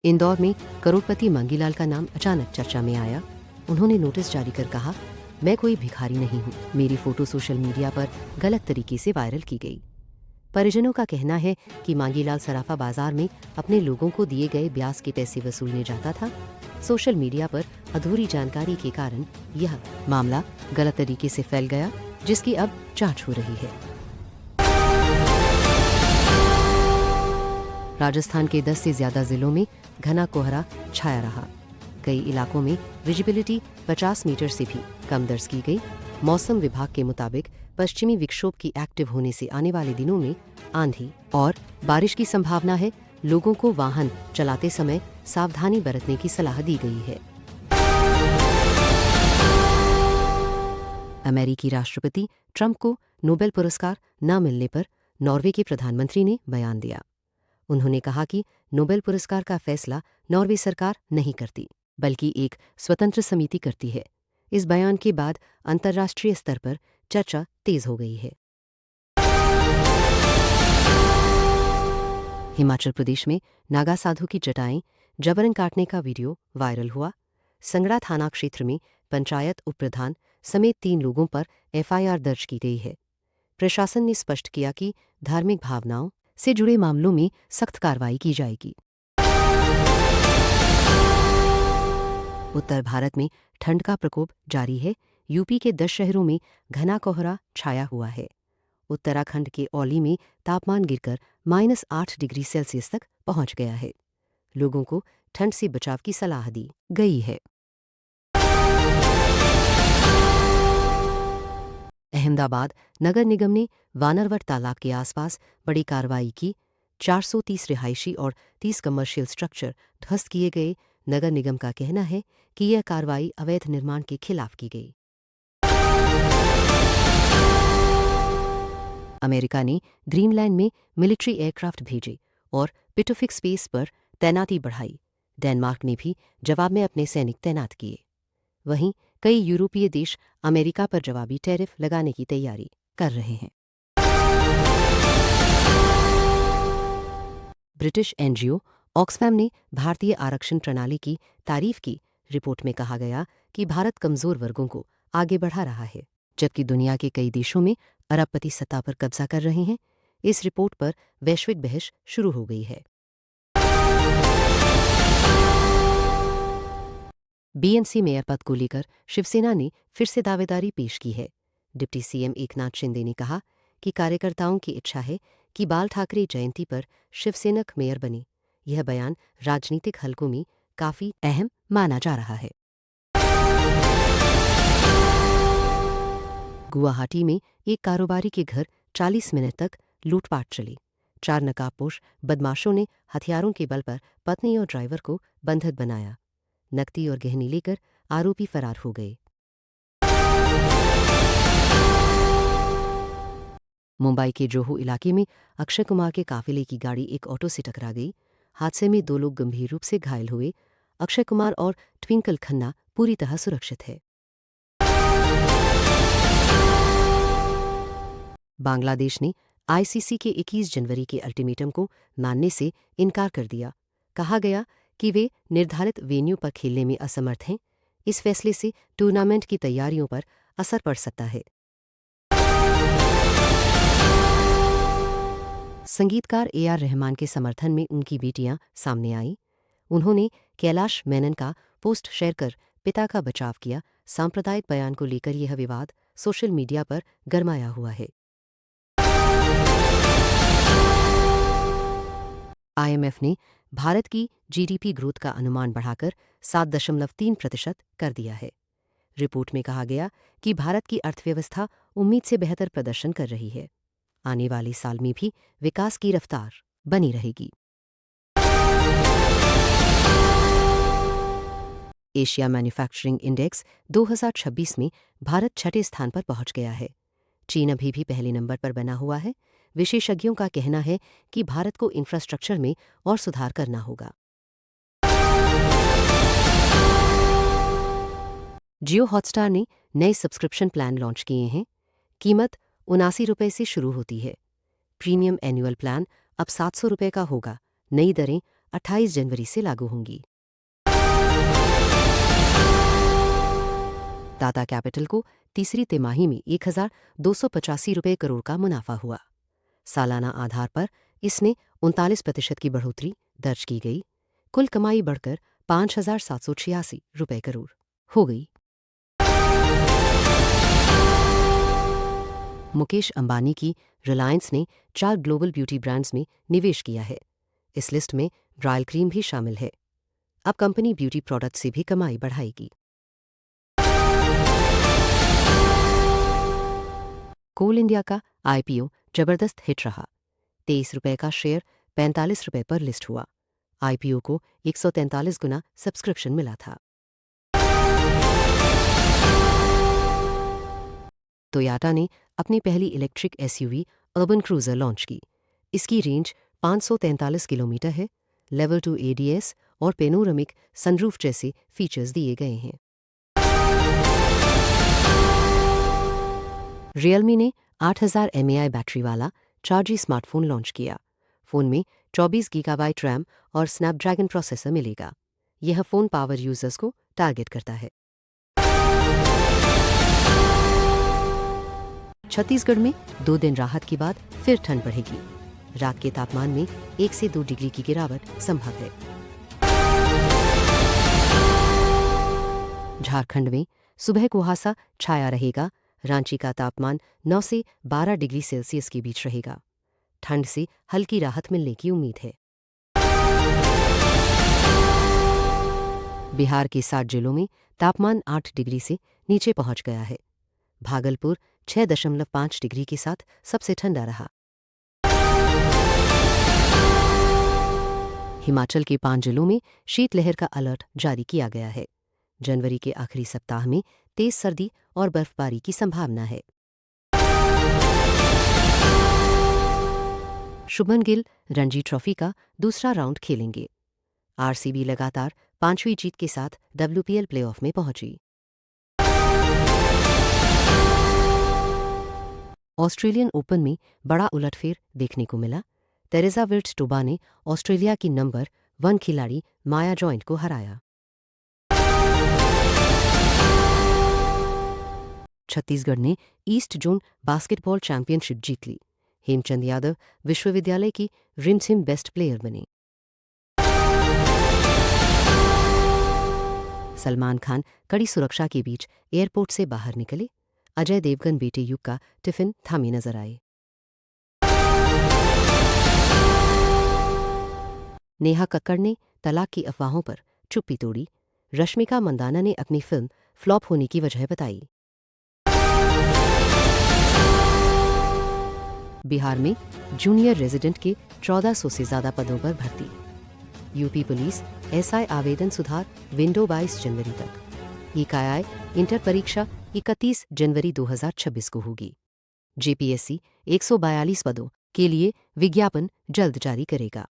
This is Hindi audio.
इंदौर में करोड़पति मांगीलाल का नाम अचानक चर्चा में आया। उन्होंने नोटिस जारी कर कहा, मैं कोई भिखारी नहीं हूँ। मेरी फोटो सोशल मीडिया पर गलत तरीके से वायरल की गई। परिजनों का कहना है कि मांगीलाल सराफा बाजार में अपने लोगों को दिए गए ब्याज के पैसे वसूलने जाता था। सोशल मीडिया पर अधूरी जानकारी के कारण यह मामला गलत तरीके से फैल गया, जिसकी अब जांच हो रही है। राजस्थान के 10 से ज्यादा जिलों में घना कोहरा छाया रहा। कई इलाकों में विजिबिलिटी 50 मीटर से भी कम दर्ज की गई। मौसम विभाग के मुताबिक पश्चिमी विक्षोभ की एक्टिव होने से आने वाले दिनों में आंधी और बारिश की संभावना है। लोगों को वाहन चलाते समय सावधानी बरतने की सलाह दी गई है। अमेरिकी राष्ट्रपति ट्रंप को नोबेल पुरस्कार न मिलने पर नॉर्वे के प्रधानमंत्री ने बयान दिया। उन्होंने कहा कि नोबेल पुरस्कार का फैसला नॉर्वे सरकार नहीं करती, बल्कि एक स्वतंत्र समिति करती है। इस बयान के बाद अंतर्राष्ट्रीय स्तर पर चर्चा तेज हो गई है। हिमाचल प्रदेश में नागा साधु की जटाएं जबरन काटने का वीडियो वायरल हुआ। संगड़ा थाना क्षेत्र में पंचायत उपप्रधान समेत 3 लोगों पर एफआईआर दर्ज की गई है। प्रशासन ने स्पष्ट किया कि धार्मिक भावनाओं से जुड़े मामलों में सख्त कार्रवाई की जाएगी। उत्तर भारत में ठंड का प्रकोप जारी है। यूपी के 10 शहरों में घना कोहरा छाया हुआ है। उत्तराखंड के औली में तापमान गिरकर -8 डिग्री सेल्सियस तक पहुंच गया है। लोगों को ठंड से बचाव की सलाह दी गई है। अहमदाबाद नगर निगम ने वानरवट तालाब के आसपास बड़ी कार्रवाई की। 430 रिहायशी और 30 कमर्शियल स्ट्रक्चर ध्वस्त किए गए। नगर निगम का कहना है कि यह कार्रवाई अवैध निर्माण के खिलाफ की गई। अमेरिका ने ग्रीनलैंड में मिलिट्री एयरक्राफ्ट भेजे और पिटोफिक स्पेस पर तैनाती बढ़ाई। डेनमार्क ने भी जवाब में अपने सैनिक तैनात किए। वहीं कई यूरोपीय देश अमेरिका पर जवाबी टैरिफ लगाने की तैयारी कर रहे हैं। ब्रिटिश एनजीओ ऑक्सफैम ने भारतीय आरक्षण प्रणाली की तारीफ की। रिपोर्ट में कहा गया कि भारत कमजोर वर्गों को आगे बढ़ा रहा है, जबकि दुनिया के कई देशों में अरबपति सत्ता पर कब्जा कर रहे हैं। इस रिपोर्ट पर वैश्विक बहस शुरू हो गई है। बीएमसी मेयर पद को लेकर शिवसेना ने फिर से दावेदारी पेश की है। डिप्टी सीएम एकनाथ शिंदे ने कहा कि कार्यकर्ताओं की इच्छा है कि बाल ठाकरे जयंती पर शिवसेनक मेयर बने। यह बयान राजनीतिक हलकों में काफी अहम माना जा रहा है। गुवाहाटी में एक कारोबारी के घर 40 मिनट तक लूटपाट चली। 4 नकाबपोश बदमाशों ने हथियारों के बल पर पत्नी और ड्राइवर को बंधक बनाया। नकदी और गहने लेकर आरोपी फरार हो गए। मुंबई के जोहो इलाके में अक्षय कुमार के काफिले की गाड़ी एक ऑटो से टकरा गई। हादसे में 2 लोग गंभीर रूप से घायल हुए। अक्षय कुमार और ट्विंकल खन्ना पूरी तरह सुरक्षित है। बांग्लादेश ने आईसीसी के 21 जनवरी के अल्टीमेटम को मानने से इनकार कर दिया। कहा गया कि वे निर्धारित वेन्यू पर खेलने में असमर्थ हैं। इस फैसले से टूर्नामेंट की तैयारियों पर असर पड़ सकता है। संगीतकार एआर रहमान के समर्थन में उनकी बेटियां सामने आईं। उन्होंने कैलाश मेनन का पोस्ट शेयर कर पिता का बचाव किया। सांप्रदायिक बयान को लेकर यह विवाद सोशल मीडिया पर गरमाया हुआ है। आईएमएफ ने भारत की जीडीपी ग्रोथ का अनुमान बढ़ाकर 7.3% कर दिया है। रिपोर्ट में कहा गया कि भारत की अर्थव्यवस्था उम्मीद से बेहतर प्रदर्शन कर रही है। आने वाले साल में भी विकास की रफ्तार बनी रहेगी। एशिया मैन्युफैक्चरिंग इंडेक्स 2026 में भारत 6ठे स्थान पर पहुंच गया है। चीन अभी भी पहले नंबर पर बना हुआ है। विशेषज्ञों का कहना है कि भारत को इंफ्रास्ट्रक्चर में और सुधार करना होगा। जियो हॉटस्टार ने नए सब्सक्रिप्शन प्लान लॉन्च किए हैं। कीमत 79 रुपये से शुरू होती है। प्रीमियम एनुअल प्लान अब 700 रुपये का होगा। नई दरें 28 जनवरी से लागू होंगी। टाटा कैपिटल को तीसरी तिमाही में 1,285 रुपये करोड़ का मुनाफा हुआ। सालाना आधार पर इसने 39% की बढ़ोतरी दर्ज की गई। कुल कमाई बढ़कर 5,786 रुपये करोड़ हो गई। मुकेश अंबानी की रिलायंस ने 4 ग्लोबल ब्यूटी ब्रांड्स में निवेश किया है। इस लिस्ट में ब्राइल क्रीम भी शामिल है। अब कंपनी ब्यूटी प्रोडक्ट से भी कमाई बढ़ाएगी। कोल इंडिया का आईपीओ जबरदस्त हिट रहा। 23 रुपये का शेयर 45 रुपये पर लिस्ट हुआ। आईपीओ को 143 गुना सब्सक्रिप्शन मिला था। टोयोटा ने अपनी पहली electric SUV urban cruiser launch की। इसकी रेंज 543 किलोमीटर है। लेवल 2 एडीएस और पेनोरमिक सनरूफ जैसे फीचर्स दिए गए हैं। रियलमी ने 8000 mAh बैटरी वाला 4G स्मार्टफोन लॉन्च किया। फ़ोन में 24 गीगाबाइट रैम और स्नैपड्रैगन प्रोसेसर मिलेगा। यह फ़ोन पावर यूजर्स को टारगेट करता है। छत्तीसगढ़ में 2 दिन राहत के बाद फिर ठंड बढ़ेगी। रात के तापमान में 1 से 2 डिग्री की गिरावट संभव है। झारखंड में सुबह कुहासा छाया रहेगा। रांची का तापमान 9 से 12 डिग्री सेल्सियस के बीच रहेगा। ठंड से हल्की राहत मिलने की उम्मीद है। बिहार के 7 जिलों में तापमान 8 डिग्री से नीचे पहुंच गया है। भागलपुर 6.5 डिग्री के साथ सबसे ठंडा रहा। हिमाचल के 5 जिलों में शीतलहर का अलर्ट जारी किया गया है। जनवरी के आखिरी सप्ताह में तेज सर्दी और बर्फबारी की संभावना है। शुभमन गिल रणजी ट्रॉफी का दूसरा राउंड खेलेंगे। आरसीबी लगातार 5वीं जीत के साथ WPL प्लेऑफ में पहुंची। ऑस्ट्रेलियन ओपन में बड़ा उलटफेर देखने को मिला। तेरेसा विर्ट्ज-टोबा ने ऑस्ट्रेलिया की नंबर 1 खिलाड़ी माया जॉइंट को हराया। छत्तीसगढ़ ने ईस्ट जोन बास्केटबॉल चैंपियनशिप जीत ली। हेमचंद यादव विश्वविद्यालय की रिमझिम बेस्ट प्लेयर बने। सलमान खान कड़ी सुरक्षा के बीच एयरपोर्ट से बाहर निकले। अजय देवगन बेटे युग का टिफिन थामे नजर आए। नेहा कक्कड़ ने तलाक की अफवाहों पर चुप्पी तोड़ी। रश्मिका मंदाना ने अपनी फिल्म फ्लॉप होने की वजह बताई। बिहार में जूनियर रेजिडेंट के 1400 से ज्यादा पदों पर भर्ती। यूपी पुलिस एसआई आवेदन सुधार विंडो 22 जनवरी तक। इकाई इंटर परीक्षा 31 जनवरी 2026 को होगी। जेपीएससी 142 पदों के लिए विज्ञापन जल्द जारी करेगा।